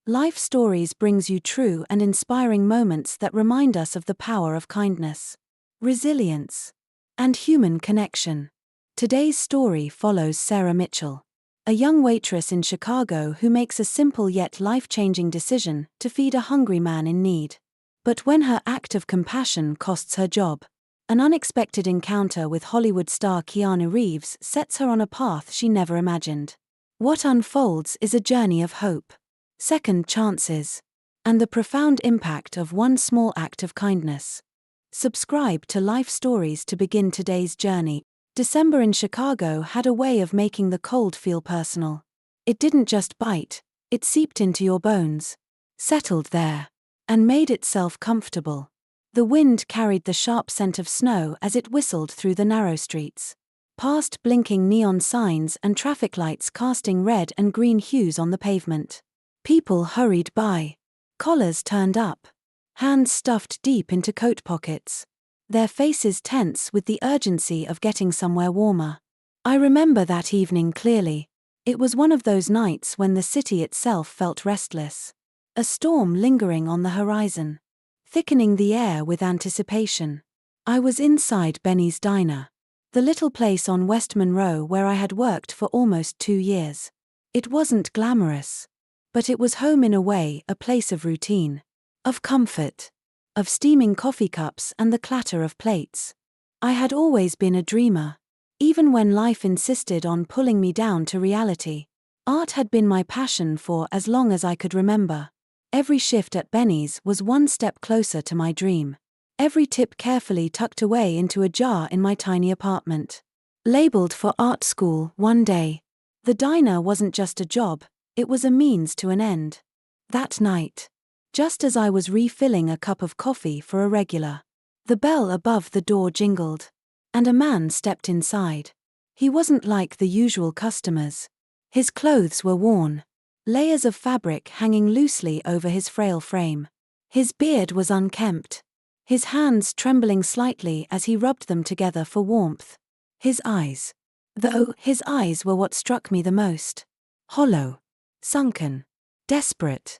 Life Stories brings you true and inspiring moments that remind us of the power of kindness, resilience, and human connection. Today's story follows Sarah Mitchell, a young waitress in Chicago who makes a simple yet life-changing decision to feed a hungry man in need. But when her act of compassion costs her job, an unexpected encounter with Hollywood star Keanu Reeves sets her on a path she never imagined. What unfolds is a journey of hope, second chances, and the profound impact of one small act of kindness. Subscribe to Life Stories to begin today's journey. December in Chicago had a way of making the cold feel personal. It didn't just bite, it seeped into your bones, settled there, and made itself comfortable. The wind carried the sharp scent of snow as it whistled through the narrow streets, past blinking neon signs and traffic lights casting red and green hues on the pavement. People hurried by, collars turned up, hands stuffed deep into coat pockets, their faces tense with the urgency of getting somewhere warmer. I remember that evening clearly. It was one of those nights when the city itself felt restless. A storm lingering on the horizon, thickening the air with anticipation. I was inside Benny's Diner, the little place on West Monroe where I had worked for almost 2 years. It wasn't glamorous, but it was home in a way, a place of routine, of comfort, of steaming coffee cups and the clatter of plates. I had always been a dreamer, even when life insisted on pulling me down to reality. Art had been my passion for as long as I could remember. Every shift at Benny's was one step closer to my dream. Every tip carefully tucked away into a jar in my tiny apartment. Labeled for art school one day. The diner wasn't just a job, it was a means to an end. That night, just as I was refilling a cup of coffee for a regular, the bell above the door jingled, and a man stepped inside. He wasn't like the usual customers. His clothes were worn, layers of fabric hanging loosely over his frail frame. His beard was unkempt, his hands trembling slightly as he rubbed them together for warmth. His eyes, though, his eyes were what struck me the most. Hollow, sunken, desperate.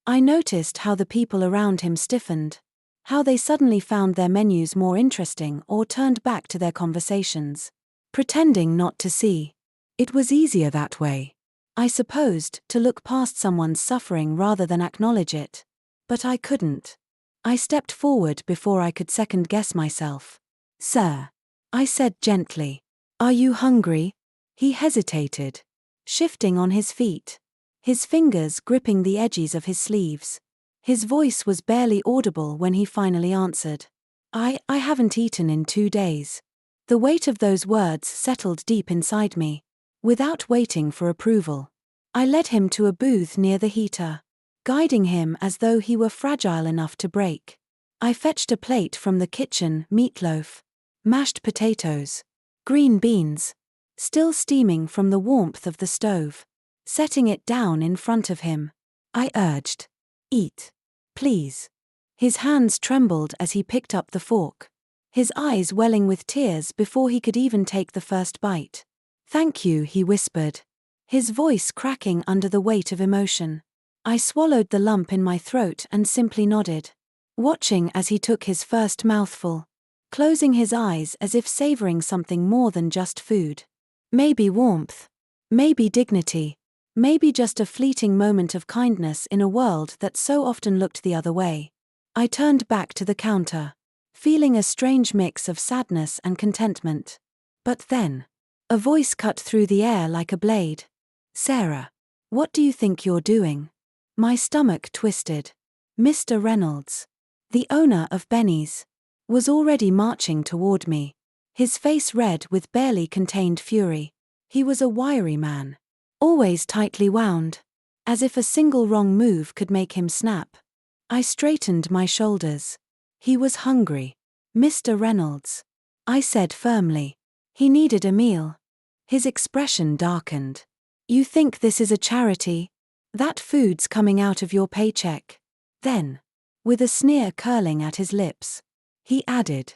I noticed how the people around him stiffened, how they suddenly found their menus more interesting or turned back to their conversations, pretending not to see. It was easier that way, I supposed, to look past someone's suffering rather than acknowledge it. But I couldn't. I stepped forward before I could second-guess myself. "Sir," I said gently, "are you hungry?" He hesitated, shifting on his feet, his fingers gripping the edges of his sleeves. His voice was barely audible when he finally answered. I haven't eaten in 2 days." The weight of those words settled deep inside me. Without waiting for approval, I led him to a booth near the heater, guiding him as though he were fragile enough to break. I fetched a plate from the kitchen, meatloaf, mashed potatoes, green beans, still steaming from the warmth of the stove. Setting it down in front of him, I urged, "Eat, please." His hands trembled as he picked up the fork, his eyes welling with tears before he could even take the first bite. "Thank you," he whispered, his voice cracking under the weight of emotion. I swallowed the lump in my throat and simply nodded, watching as he took his first mouthful, closing his eyes as if savoring something more than just food. Maybe warmth, maybe dignity, maybe just a fleeting moment of kindness in a world that so often looked the other way. I turned back to the counter, feeling a strange mix of sadness and contentment. But then, a voice cut through the air like a blade. "Sarah, what do you think you're doing?" My stomach twisted. Mr. Reynolds, the owner of Benny's, was already marching toward me, his face red with barely contained fury. He was a wiry man, always tightly wound, as if a single wrong move could make him snap. I straightened my shoulders. He was hungry. "Mr. Reynolds," I said firmly. He needed a meal. His expression darkened. "You think this is a charity? That food's coming out of your paycheck." Then, with a sneer curling at his lips, he added,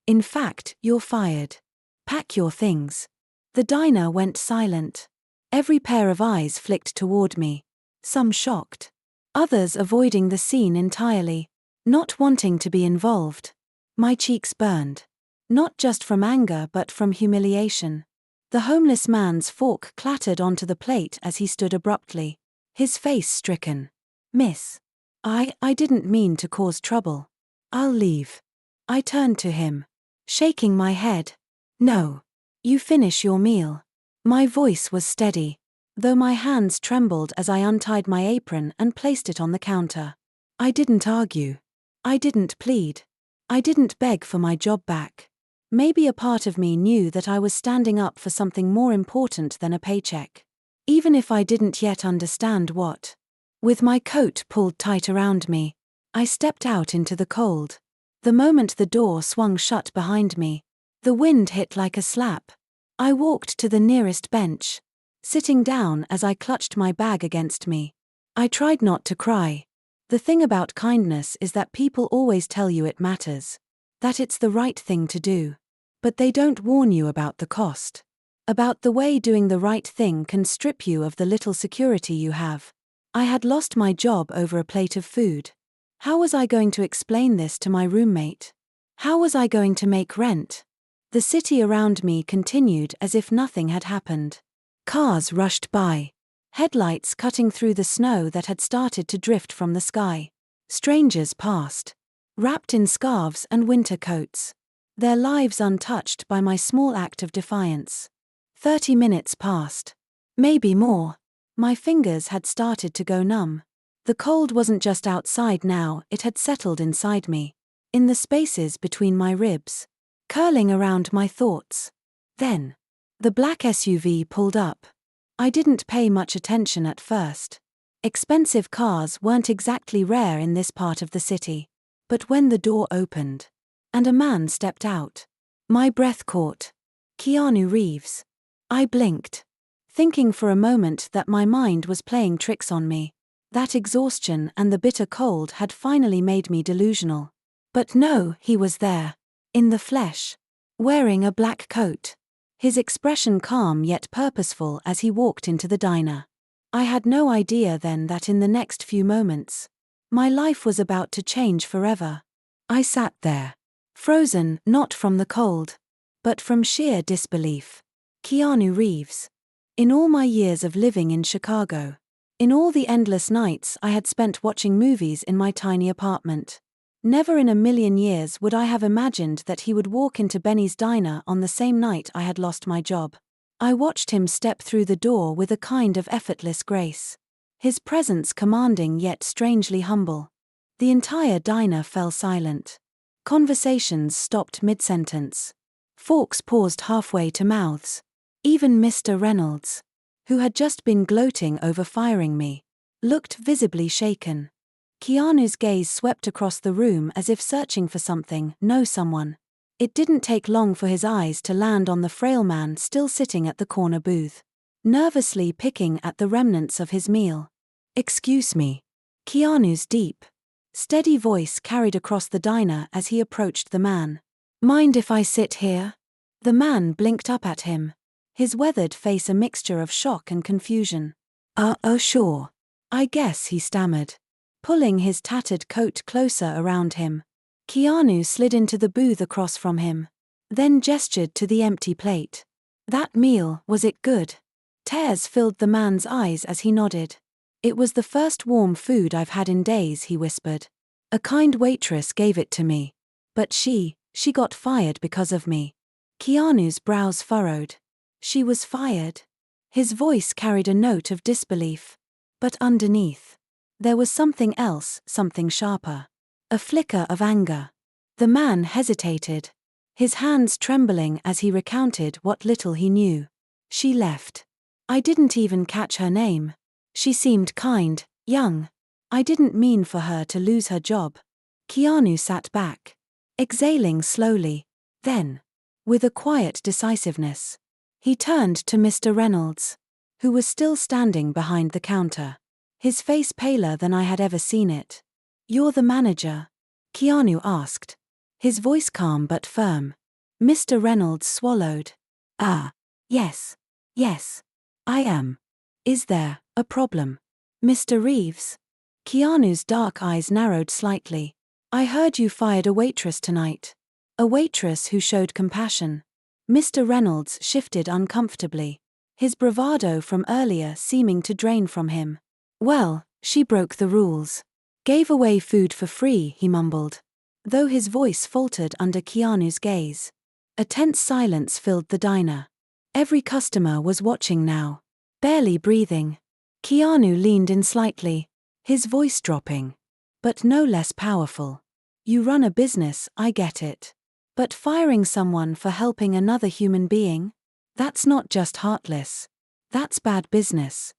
"In fact, you're fired. Pack your things." The diner went silent. Every pair of eyes flicked toward me, some shocked, Others avoiding the scene entirely, not wanting to be involved. My cheeks burned. Not just from anger but from humiliation. The homeless man's fork clattered onto the plate as he stood abruptly, his face stricken. "Miss. I didn't mean to cause trouble. I'll leave." I turned to him, shaking my head. "No. You finish your meal." My voice was steady, though my hands trembled as I untied my apron and placed it on the counter. I didn't argue. I didn't plead. I didn't beg for my job back. Maybe a part of me knew that I was standing up for something more important than a paycheck, even if I didn't yet understand what. With my coat pulled tight around me, I stepped out into the cold. The moment the door swung shut behind me, the wind hit like a slap. I walked to the nearest bench, sitting down as I clutched my bag against me. I tried not to cry. The thing about kindness is that people always tell you it matters, that it's the right thing to do. But they don't warn you about the cost. About the way doing the right thing can strip you of the little security you have. I had lost my job over a plate of food. How was I going to explain this to my roommate? How was I going to make rent? The city around me continued as if nothing had happened. Cars rushed by, headlights cutting through the snow that had started to drift from the sky. Strangers passed, wrapped in scarves and winter coats, their lives untouched by my small act of defiance. 30 minutes passed. Maybe more. My fingers had started to go numb. The cold wasn't just outside now, it had settled inside me, in the spaces between my ribs, curling around my thoughts. Then, the black SUV pulled up. I didn't pay much attention at first. Expensive cars weren't exactly rare in this part of the city. But when the door opened, and a man stepped out, my breath caught. Keanu Reeves. I blinked, thinking for a moment that my mind was playing tricks on me, that exhaustion and the bitter cold had finally made me delusional. But no, he was there, in the flesh, wearing a black coat, his expression calm yet purposeful as he walked into the diner. I had no idea then that in the next few moments, my life was about to change forever. I sat there, frozen not from the cold, but from sheer disbelief. Keanu Reeves. In all my years of living in Chicago, in all the endless nights I had spent watching movies in my tiny apartment, never in a million years would I have imagined that he would walk into Benny's diner on the same night I had lost my job. I watched him step through the door with a kind of effortless grace, his presence commanding yet strangely humble. The entire diner fell silent. Conversations stopped mid-sentence. Forks paused halfway to mouths. Even Mr. Reynolds, who had just been gloating over firing me, looked visibly shaken. Keanu's gaze swept across the room as if searching for something, no someone. It didn't take long for his eyes to land on the frail man still sitting at the corner booth, nervously picking at the remnants of his meal. "Excuse me." Keanu's deep, steady voice carried across the diner as he approached the man. "Mind if I sit here?" The man blinked up at him, his weathered face a mixture of shock and confusion. Oh sure. I guess," he stammered, pulling his tattered coat closer around him. Keanu slid into the booth across from him, then gestured to the empty plate. "That meal, was it good?" Tears filled the man's eyes as he nodded. "It was the first warm food I've had in days," he whispered. "A kind waitress gave it to me. But she got fired because of me." Keanu's brows furrowed. "She was fired?" His voice carried a note of disbelief. But underneath, there was something else, something sharper. A flicker of anger. The man hesitated, his hands trembling as he recounted what little he knew. "She left. I didn't even catch her name. She seemed kind, young. I didn't mean for her to lose her job." Keanu sat back, exhaling slowly. Then, with a quiet decisiveness, he turned to Mr. Reynolds, who was still standing behind the counter, his face paler than I had ever seen it. "You're the manager?" Keanu asked, his voice calm but firm. Mr. Reynolds swallowed. Yes, I am. Is there a problem?" "Mr. Reeves?" Keanu's dark eyes narrowed slightly. I heard you fired a waitress tonight. A waitress who showed compassion. Mr. Reynolds shifted uncomfortably, his bravado from earlier seeming to drain from him. Well, she broke the rules. Gave away food for free, he mumbled, though his voice faltered under Keanu's gaze. A tense silence filled the diner. Every customer was watching now, barely breathing. Keanu leaned in slightly, his voice dropping, but no less powerful. You run a business, I get it. But firing someone for helping another human being? That's not just heartless. That's bad business.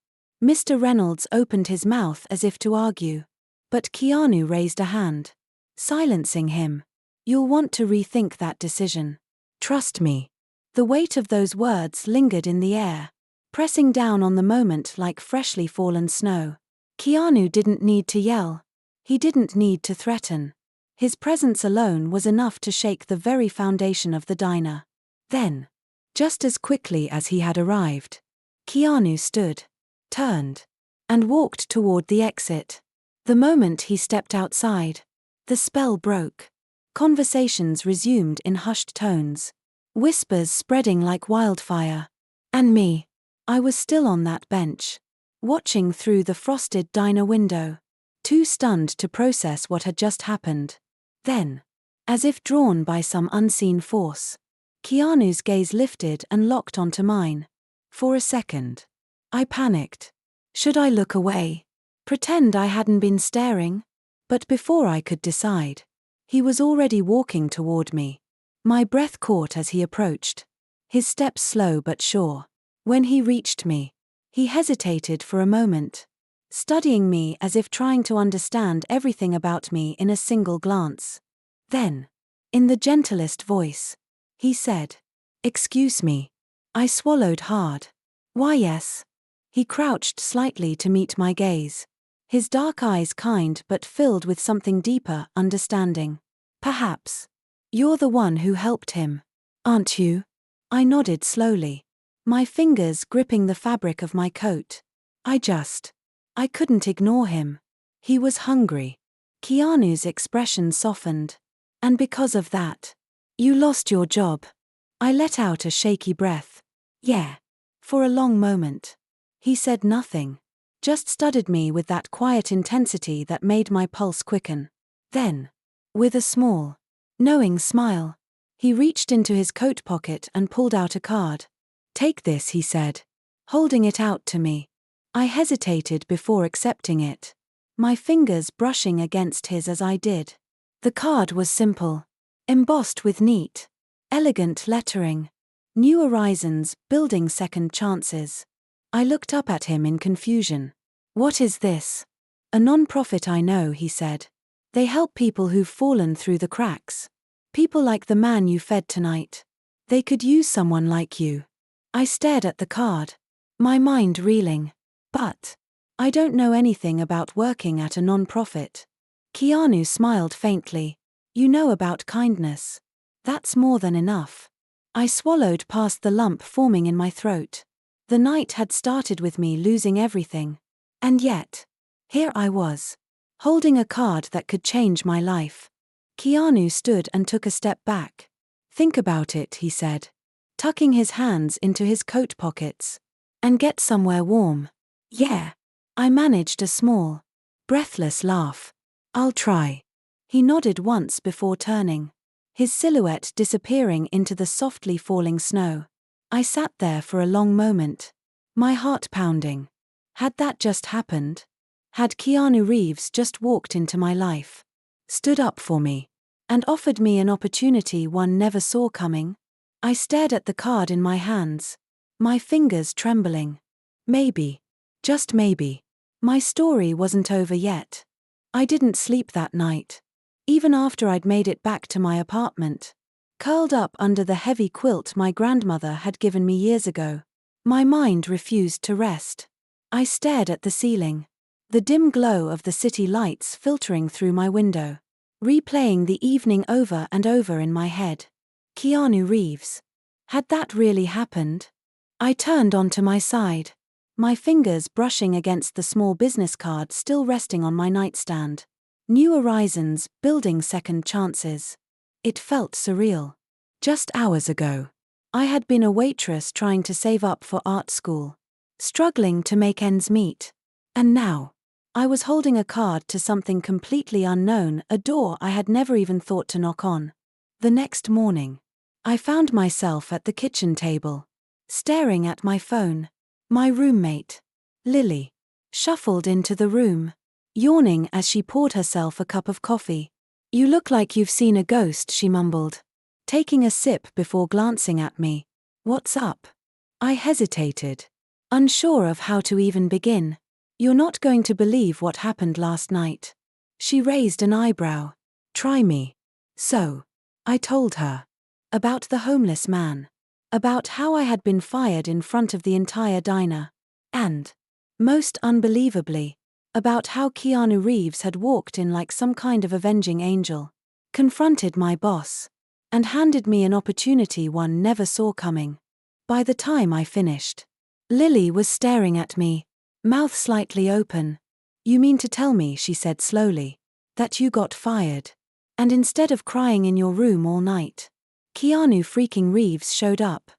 Mr. Reynolds opened his mouth as if to argue. But Keanu raised a hand, silencing him. You'll want to rethink that decision. Trust me. The weight of those words lingered in the air, pressing down on the moment like freshly fallen snow. Keanu didn't need to yell. He didn't need to threaten. His presence alone was enough to shake the very foundation of the diner. Then, just as quickly as he had arrived, Keanu stood, turned, and walked toward the exit. The moment he stepped outside, the spell broke. Conversations resumed in hushed tones, whispers spreading like wildfire. And me. I was still on that bench, watching through the frosted diner window, too stunned to process what had just happened. Then, as if drawn by some unseen force, Keanu's gaze lifted and locked onto mine. For a second, I panicked. Should I look away? Pretend I hadn't been staring? But before I could decide, he was already walking toward me. My breath caught as he approached, his steps slow but sure. When he reached me, he hesitated for a moment, studying me as if trying to understand everything about me in a single glance. Then, in the gentlest voice, he said, "Excuse me." I swallowed hard. "Why yes." He crouched slightly to meet my gaze, his dark eyes kind but filled with something deeper, understanding. "Perhaps. You're the one who helped him, aren't you?" I nodded slowly, my fingers gripping the fabric of my coat. I couldn't ignore him. He was hungry. Keanu's expression softened. "And because of that, you lost your job." I let out a shaky breath. "Yeah." For a long moment, he said nothing, just studied me with that quiet intensity that made my pulse quicken. Then, with a small, knowing smile, he reached into his coat pocket and pulled out a card. "Take this," he said, holding it out to me. I hesitated before accepting it, my fingers brushing against his as I did. The card was simple, embossed with neat, elegant lettering. New horizons, building second chances. I looked up at him in confusion. "What is this?" "A non-profit, I know," he said. "They help people who've fallen through the cracks. People like the man you fed tonight. They could use someone like you." I stared at the card, my mind reeling. "But I don't know anything about working at a non-profit." Keanu smiled faintly. "You know about kindness. That's more than enough." I swallowed past the lump forming in my throat. The night had started with me losing everything. And yet, here I was, holding a card that could change my life. Keanu stood and took a step back. "Think about it," he said, tucking his hands into his coat pockets. "And get somewhere warm." "Yeah." I managed a small, breathless laugh. "I'll try." He nodded once before turning, his silhouette disappearing into the softly falling snow. I sat there for a long moment, my heart pounding. Had that just happened? Had Keanu Reeves just walked into my life, stood up for me, and offered me an opportunity one never saw coming? I stared at the card in my hands, my fingers trembling. Maybe, just maybe, my story wasn't over yet. I didn't sleep that night, even after I'd made it back to my apartment, curled up under the heavy quilt my grandmother had given me years ago. My mind refused to rest. I stared at the ceiling, the dim glow of the city lights filtering through my window, replaying the evening over and over in my head. Keanu Reeves. Had that really happened? I turned onto my side, my fingers brushing against the small business card still resting on my nightstand. New horizons, building second chances. It felt surreal. Just hours ago, I had been a waitress trying to save up for art school, struggling to make ends meet. And now, I was holding a card to something completely unknown, a door I had never even thought to knock on. The next morning, I found myself at the kitchen table, staring at my phone. My roommate, Lily, shuffled into the room, yawning as she poured herself a cup of coffee. "You look like you've seen a ghost," she mumbled, taking a sip before glancing at me. "What's up?" I hesitated, unsure of how to even begin. "You're not going to believe what happened last night." She raised an eyebrow. "Try me." "So," I told her. About the homeless man. About how I had been fired in front of the entire diner. And, most unbelievably, about how Keanu Reeves had walked in like some kind of avenging angel, confronted my boss, and handed me an opportunity one never saw coming. By the time I finished, Lily was staring at me, mouth slightly open. "You mean to tell me," she said slowly, "that you got fired? And instead of crying in your room all night, Keanu freaking Reeves showed up,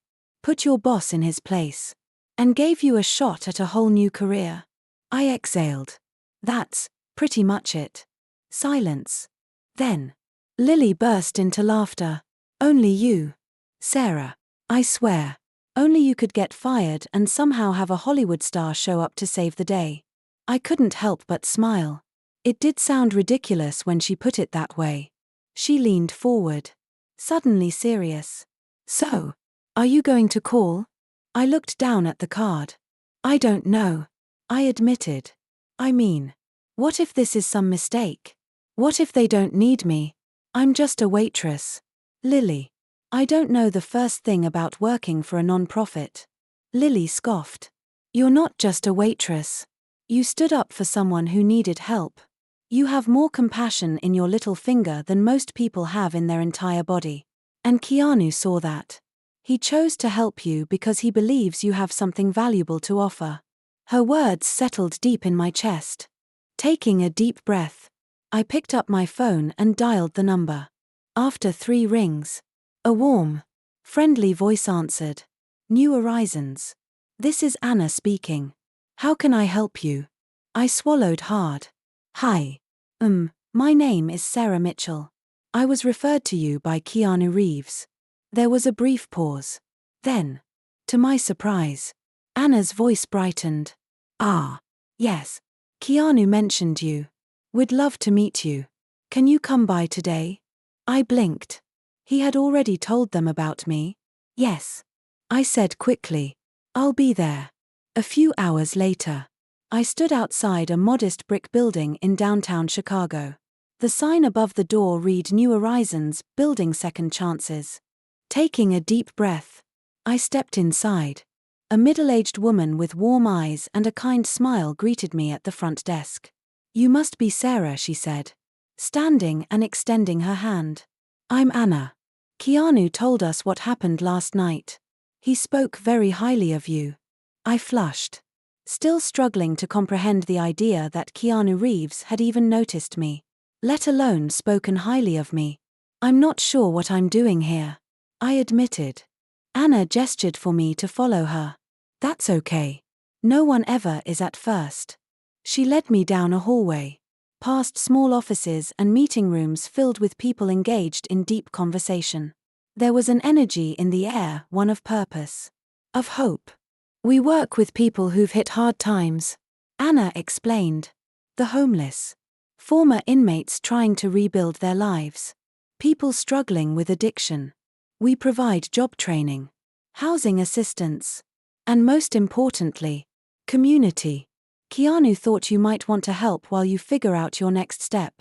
put your boss in his place, and gave you a shot at a whole new career?" I exhaled. "That's pretty much it." Silence. Then, Lily burst into laughter. "Only you, Sarah. I swear, only you could get fired and somehow have a Hollywood star show up to save the day." I couldn't help but smile. It did sound ridiculous when she put it that way. She leaned forward, suddenly serious. "So, are you going to call?" I looked down at the card. "I don't know," I admitted. "I mean, what if this is some mistake? What if they don't need me? I'm just a waitress." "Lily, I don't know the first thing about working for a non-profit." Lily scoffed. "You're not just a waitress. You stood up for someone who needed help. You have more compassion in your little finger than most people have in their entire body. And Keanu saw that. He chose to help you because he believes you have something valuable to offer." Her words settled deep in my chest. Taking a deep breath, I picked up my phone and dialed the number. After 3 rings, a warm, friendly voice answered. "New Horizons. This is Anna speaking. How can I help you?" I swallowed hard. "Hi. My name is Sarah Mitchell. I was referred to you by Keanu Reeves." There was a brief pause. Then, to my surprise, Anna's voice brightened. "Ah, yes. Keanu mentioned you. We'd love to meet you. Can you come by today?" I blinked. He had already told them about me? "Yes," I said quickly. "I'll be there." A few hours later, I stood outside a modest brick building in downtown Chicago. The sign above the door read "New Horizons, Building Second Chances." Taking a deep breath, I stepped inside. A middle-aged woman with warm eyes and a kind smile greeted me at the front desk. "You must be Sarah," she said, standing and extending her hand. "I'm Anna. Keanu told us what happened last night. He spoke very highly of you." I flushed, still struggling to comprehend the idea that Keanu Reeves had even noticed me, let alone spoken highly of me. "I'm not sure what I'm doing here," I admitted. Anna gestured for me to follow her. "That's okay. No one ever is at first." She led me down a hallway, past small offices and meeting rooms filled with people engaged in deep conversation. There was an energy in the air, one of purpose, of hope. "We work with people who've hit hard times," Anna explained. "The homeless, former inmates trying to rebuild their lives, people struggling with addiction. We provide job training, housing assistance, and most importantly, community. Keanu thought you might want to help while you figure out your next step."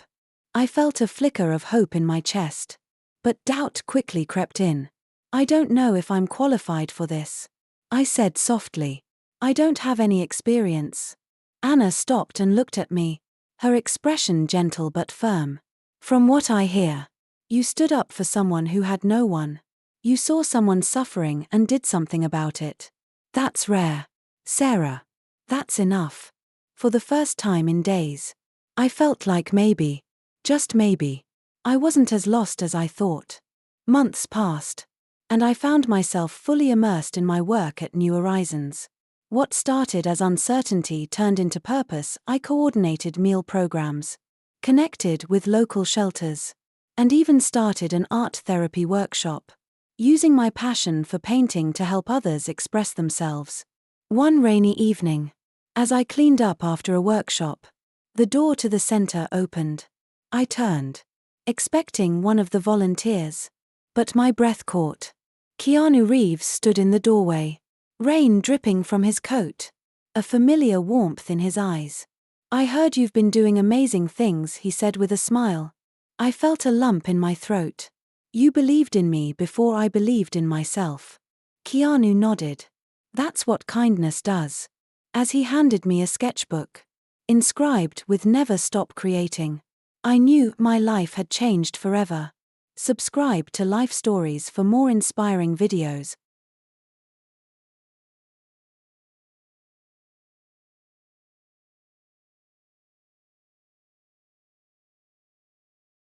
I felt a flicker of hope in my chest, but doubt quickly crept in. "I don't know if I'm qualified for this," I said softly. "I don't have any experience." Anna stopped and looked at me, her expression gentle but firm. "From what I hear, you stood up for someone who had no one. You saw someone suffering and did something about it. That's rare, Sarah." That's enough. For the first time in days, I felt like maybe, just maybe, I wasn't as lost as I thought. Months passed, and I found myself fully immersed in my work at New Horizons. What started as uncertainty turned into purpose. I coordinated meal programs, connected with local shelters, and even started an art therapy workshop, using my passion for painting to help others express themselves. One rainy evening, as I cleaned up after a workshop, the door to the center opened. I turned, expecting one of the volunteers, but my breath caught. Keanu Reeves stood in the doorway, rain dripping from his coat, a familiar warmth in his eyes. "I heard you've been doing amazing things," he said with a smile. I felt a lump in my throat. "You believed in me before I believed in myself." Keanu nodded. "That's what kindness does." As he handed me a sketchbook, inscribed with "Never stop creating," I knew my life had changed forever. Subscribe to Life Stories for more inspiring videos.